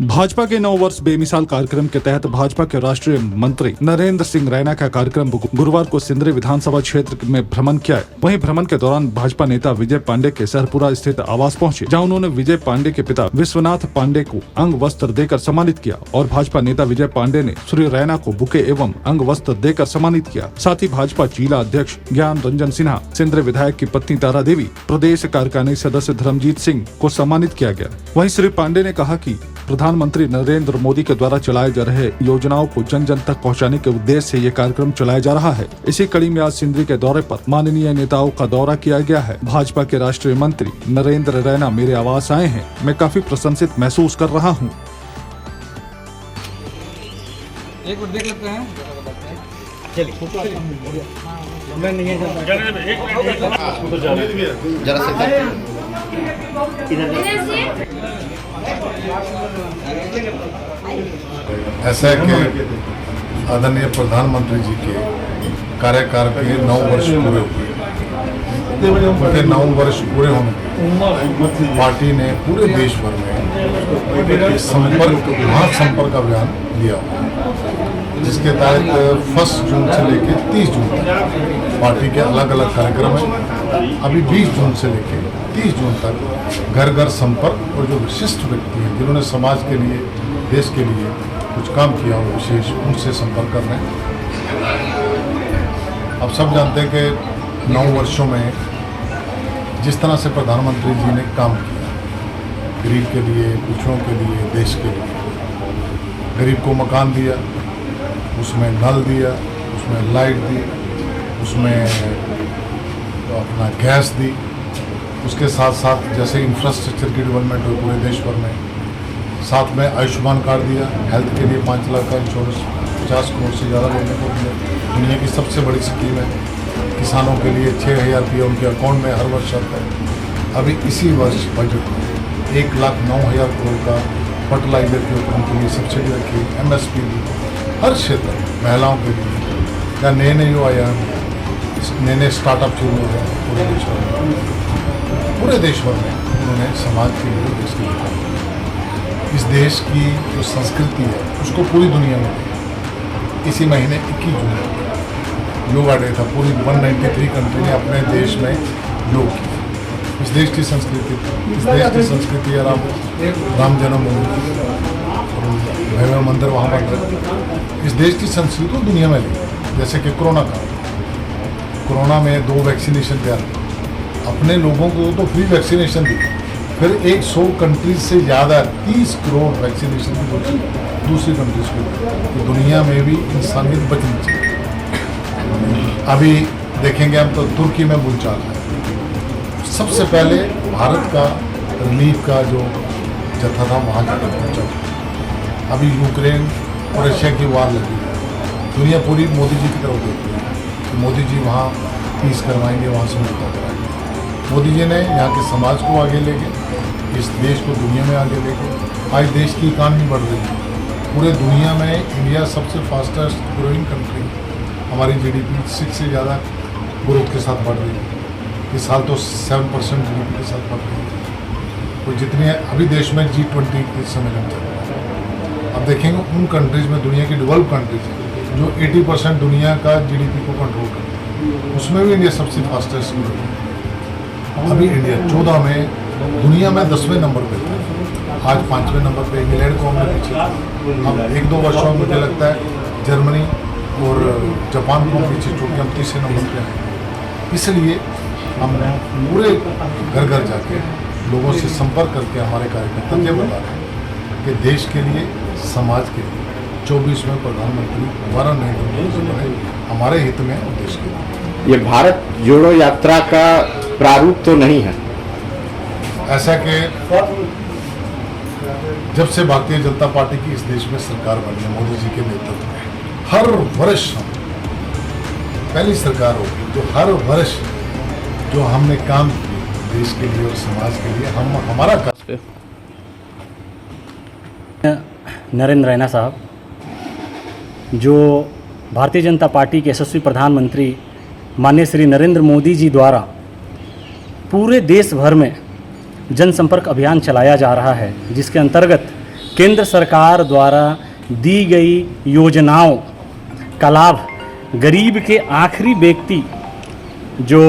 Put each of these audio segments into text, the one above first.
भाजपा के 9 वर्ष बेमिसाल कार्यक्रम के तहत भाजपा के राष्ट्रीय मंत्री नरेंद्र सिंह रैना का कार्यक्रम गुरुवार को सिंदरी विधानसभा क्षेत्र में भ्रमण किया। वहीं भ्रमण के दौरान भाजपा नेता विजय पांडे के सहरपुरा स्थित आवास पहुंचे, जहां उन्होंने विजय पांडे के पिता विश्वनाथ पांडे को अंग वस्त्र देकर सम्मानित किया और भाजपा नेता विजय पांडे ने श्री रैना को बुके एवं अंग वस्त्र देकर सम्मानित किया। साथ ही भाजपा जिला अध्यक्ष ज्ञान रंजन सिन्हा, सिंदरी विधायक की पत्नी तारा देवी, प्रदेश कार्यकारिणी सदस्य धर्मजीत सिंह को सम्मानित किया गया। वहीं श्री पांडे ने कहा कि प्रधानमंत्री नरेंद्र मोदी के द्वारा चलाए जा रहे योजनाओं को जन जन तक पहुंचाने के उद्देश्य से ये कार्यक्रम चलाया जा रहा है। इसी कड़ी में आज सिंदरी के दौरे पर माननीय नेताओं का दौरा किया गया है। भाजपा के राष्ट्रीय मंत्री नरेंद्र रैना मेरे आवास आए हैं। मैं काफी प्रशंसित महसूस कर रहा हूँ। एक मिनट देख लेते हैं। ऐसा है कि आदरणीय प्रधानमंत्री जी के कार्यकाल के 9 वर्ष पूरे हुए। उनके 9 वर्ष पूरे होने पर पार्टी ने पूरे देश भर में महासंपर्क अभियान लिया हुआ, जिसके तहत 1 जून से लेकर 30 जून तक पार्टी के अलग अलग कार्यक्रम हैं। अभी 20 जून से लेकर 30 जून तक घर घर संपर्क और जो विशिष्ट व्यक्ति हैं जिन्होंने समाज के लिए, देश के लिए कुछ काम किया हो, विशेष उनसे संपर्क कर रहे हैं। अब सब जानते हैं कि 9 वर्षों में जिस तरह से प्रधानमंत्री जी ने काम किया, गरीब के लिए, पिछड़ों के लिए, देश के लिए, गरीब को मकान दिया, उसमें नल दिया, उसमें लाइट दी, उसमें अपना गैस दी, उसके साथ साथ जैसे इंफ्रास्ट्रक्चर की डेवलपमेंट हुई पूरे देश भर में, साथ में आयुष्मान कार्ड दिया, हेल्थ के लिए 5 लाख का इंश्योरेंस 50 करोड़ से ज़्यादा लोगों को दिया। दुनिया की सबसे बड़ी स्कीम है। किसानों के लिए 6,000 रुपये उनके अकाउंट में हर वर्ष आता है। अभी इसी वर्ष बजट में 1,09,000 करोड़ का फर्टिलाइजर के ऊपर उनके लिए सब्सिडी रखी, MSP दी। हर क्षेत्र महिलाओं के लिए या नए नए जो आया नए नए स्टार्टअप शुरू हो गए पूरे देश भर में उन्होंने समाज के लिए, देश के लिए इस देश की जो संस्कृति है उसको पूरी दुनिया में इसी महीने 21 जून को योगा डे था। पूरी 193 कंट्री ने अपने देश में योग किया। इस देश की संस्कृति है राम जन्मभूमि, भव्य मंदिर वहाँ बन रहे। इस देश की संस्कृति को दुनिया में ले, जैसे कि कोरोना में 2 वैक्सीनेशन तैयार किए, अपने लोगों को तो फ्री वैक्सीनेशन दी, फिर 100 कंट्रीज से ज़्यादा 30 करोड़ वैक्सीनेशन की दूसरी कंट्रीज को, तो दुनिया में भी इंसानियत बचनी चाहिए। अभी देखेंगे हम तो तुर्की में भूचाल है। सबसे पहले भारत का रिलीफ का जो जत्था था वहाँ जाकर पहुँचा। अभी यूक्रेन और रशिया की वार लगी, दुनिया पूरी मोदी जी की तरफ देखती है कि मोदी जी वहाँ पीस करवाएंगे, वहाँ समझौता कराएंगे। मोदी जी ने यहाँ के समाज को आगे ले गए, इस देश को दुनिया में आगे ले गए। आज देश की इकानमी बढ़ रही है पूरे दुनिया में। इंडिया सबसे फास्टेस्ट ग्रोइंग कंट्री, हमारी GDP 6 से ज़्यादा ग्रोथ के साथ बढ़ रही है। इस साल तो 7% GDP के साथ बढ़ रही है। तो जितने अभी देश में G20 के सम्मेलन चल रहा है, अब देखेंगे उन कंट्रीज़ में, दुनिया की डेवलप कंट्रीज जो 80% दुनिया का GDP को कंट्रोल करती है, उसमें भी इंडिया सबसे फास्टेस्ट ग्रोथ है। अभी इंडिया 14 में दुनिया में 10वें नंबर पे था, आज 5वें नंबर पे। इंग्लैंड को हमने पीछे, अब 1-2 वर्षों में मुझे लगता है जर्मनी और जापान को पीछे छोड़ के हम 3रे नंबर पे आए। इसलिए हम पूरे घर घर जाके लोगों से संपर्क करके हमारे कार्यकर्ता ये बता रहे हैं कि देश के लिए, समाज के लिए 24वें प्रधानमंत्री दोबारा नरेंद्र मोदी जी बने, हमारे हित में और देश के लिए। ये भारत जोड़ो यात्रा का प्रारूप तो नहीं है? ऐसा कि जब से भारतीय जनता पार्टी की इस देश में सरकार बनी है, मोदी जी के नेतृत्व में, हर वर्ष पहली सरकार होगी जो हर वर्ष जो हमने काम किए देश के लिए और समाज के लिए, हमारा काम। नरेंद्र रैना साहब, जो भारतीय जनता पार्टी के यशस्वी प्रधानमंत्री माननीय श्री नरेंद्र मोदी जी द्वारा पूरे देश भर में जनसंपर्क अभियान चलाया जा रहा है, जिसके अंतर्गत केंद्र सरकार द्वारा दी गई योजनाओं का लाभ गरीब के आखिरी व्यक्ति जो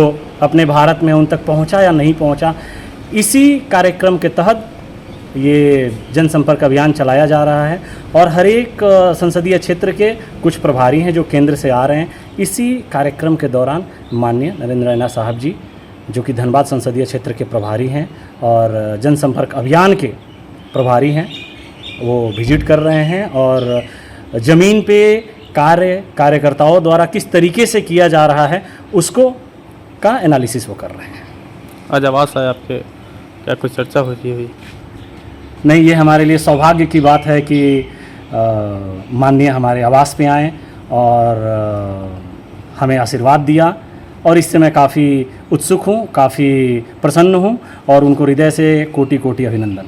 अपने भारत में उन तक पहुंचा या नहीं पहुंचा, इसी कार्यक्रम के तहत ये जनसंपर्क अभियान चलाया जा रहा है। और हर एक संसदीय क्षेत्र के कुछ प्रभारी हैं जो केंद्र से आ रहे हैं। इसी कार्यक्रम के दौरान माननीय नरेंद्र रैना साहब जी, जो कि धनबाद संसदीय क्षेत्र के प्रभारी हैं और जनसंपर्क अभियान के प्रभारी हैं, वो विजिट कर रहे हैं और ज़मीन पे कार्यकर्ताओं द्वारा किस तरीके से किया जा रहा है उसको का एनालिसिस वो कर रहे हैं। आज आवास आए आपके, क्या कुछ चर्चा होती हुई? नहीं, ये हमारे लिए सौभाग्य की बात है कि माननीय हमारे आवास पे आए और हमें आशीर्वाद दिया, और इससे मैं काफ़ी उत्सुक हूँ, काफ़ी प्रसन्न हूँ और उनको हृदय से कोटि कोटि अभिनंदन।